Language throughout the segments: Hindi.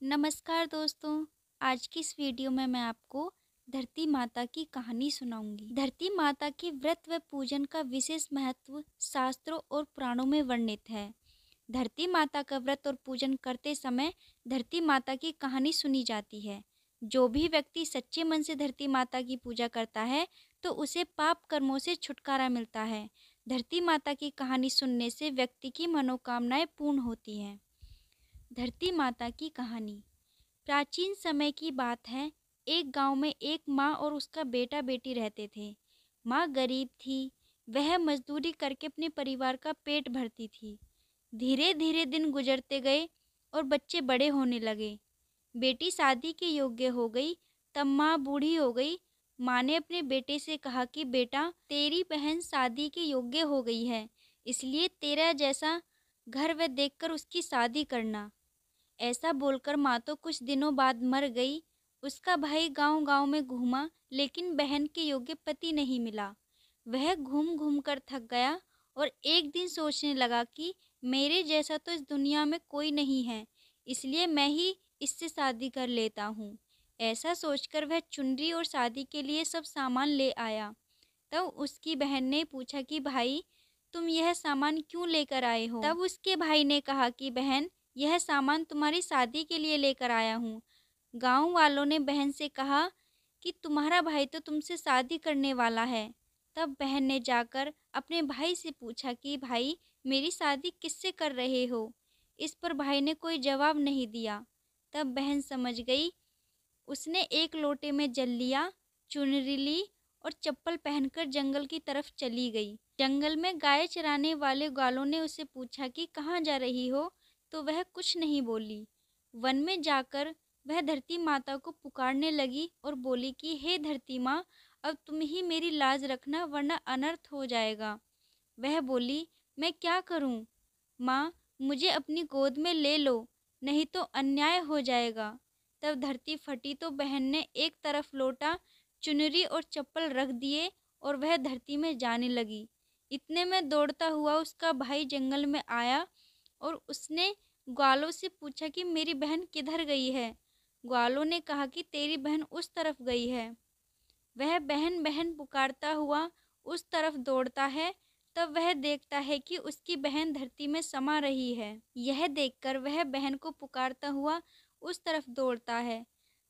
नमस्कार दोस्तों। आज की इस वीडियो में मैं आपको धरती माता की कहानी सुनाऊंगी। धरती माता के व्रत व पूजन का विशेष महत्व शास्त्रों और पुराणों में वर्णित है। धरती माता का व्रत और पूजन करते समय धरती माता की कहानी सुनी जाती है। जो भी व्यक्ति सच्चे मन से धरती माता की पूजा करता है तो उसे पाप कर्मों से छुटकारा मिलता है। धरती माता की कहानी सुनने से व्यक्ति की मनोकामनाएं पूर्ण होती हैं। धरती माता की कहानी प्राचीन समय की बात है। एक गांव में एक माँ और उसका बेटा बेटी रहते थे। माँ गरीब थी। वह मजदूरी करके अपने परिवार का पेट भरती थी। धीरे धीरे दिन गुजरते गए और बच्चे बड़े होने लगे। बेटी शादी के योग्य हो गई। तब माँ बूढ़ी हो गई। माँ ने अपने बेटे से कहा कि बेटा, तेरी बहन शादी के योग्य हो गई है, इसलिए तेरा जैसा घर वह देखकर उसकी शादी करना। ऐसा बोलकर माँ तो कुछ दिनों बाद मर गई। उसका भाई गांव-गांव में घूमा, लेकिन बहन के योग्य पति नहीं मिला। वह घूम घूम कर थक गया और एक दिन सोचने लगा कि मेरे जैसा तो इस दुनिया में कोई नहीं है, इसलिए मैं ही इससे शादी कर लेता हूँ। ऐसा सोचकर वह चुनरी और शादी के लिए सब सामान ले आया। तब उसकी बहन ने पूछा कि भाई, तुम यह सामान क्यों लेकर आए हो? तब उसके भाई ने कहा कि बहन, यह सामान तुम्हारी शादी के लिए लेकर आया हूँ। गांव वालों ने बहन से कहा कि तुम्हारा भाई तो तुमसे शादी करने वाला है। तब बहन ने जाकर अपने भाई से पूछा कि भाई, मेरी शादी किससे कर रहे हो? इस पर भाई ने कोई जवाब नहीं दिया। तब बहन समझ गई। उसने एक लोटे में जल लिया, चुनरी ली और चप्पल पहनकर जंगल की तरफ चली गई। जंगल में गाय चराने वाले ग्वालों ने उसे पूछा कि कहाँ जा रही हो? तो वह कुछ नहीं बोली। वन में जाकर वह धरती माता को पुकारने लगी और बोली कि हे धरती माँ, अब तुम ही मेरी लाज रखना, वरना अनर्थ हो जाएगा। वह बोली, मैं क्या करूं? माँ, मुझे अपनी गोद में ले लो, नहीं तो अन्याय हो जाएगा। तब धरती फटी तो बहन ने एक तरफ लोटा, चुनरी और चप्पल रख दिए और वह धरती में जाने लगी। इतने में दौड़ता हुआ उसका भाई जंगल में आया और उसने ग्वालों से पूछा कि मेरी बहन किधर गई है? ग्वालों ने कहा कि तेरी बहन उस तरफ गई है। वह बहन बहन पुकारता हुआ उस तरफ दौड़ता है। तब वह देखता है कि उसकी बहन धरती में समा रही है। यह देखकर वह बहन को पुकारता हुआ उस तरफ दौड़ता है।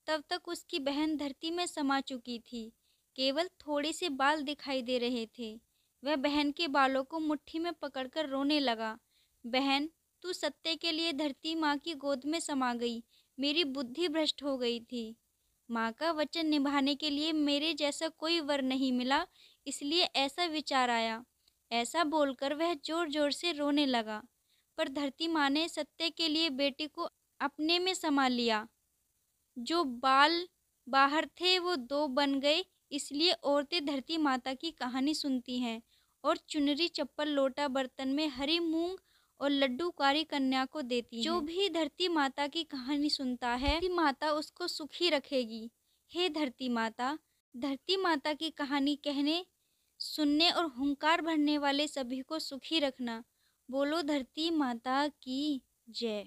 तब तक उसकी बहन धरती में समा चुकी थी। केवल थोड़े से बाल दिखाई दे रहे थे। वह बहन के बालों को मुट्ठी में पकड़कर रोने लगा। बहन, तू सत्य के लिए धरती माँ की गोद में समा गई। मेरी बुद्धि भ्रष्ट हो गई थी। माँ का वचन निभाने के लिए मेरे जैसा कोई वर नहीं मिला, इसलिए ऐसा विचार आया। ऐसा बोलकर वह जोर जोर से रोने लगा। पर धरती माँ ने सत्य के लिए बेटी को अपने में समा लिया। जो बाल बाहर थे वो दो बन गए। इसलिए औरतें धरती माता की कहानी सुनती हैं और चुनरी, चप्पल, लोटा, बर्तन में हरी मूंग और लड्डू कारी कन्या को देती हैं। जो भी धरती माता की कहानी सुनता है, धरती माता उसको सुखी रखेगी। हे धरती माता की कहानी कहने, सुनने और हुंकार भरने वाले सभी को सुखी रखना। बोलो धरती माता की जय।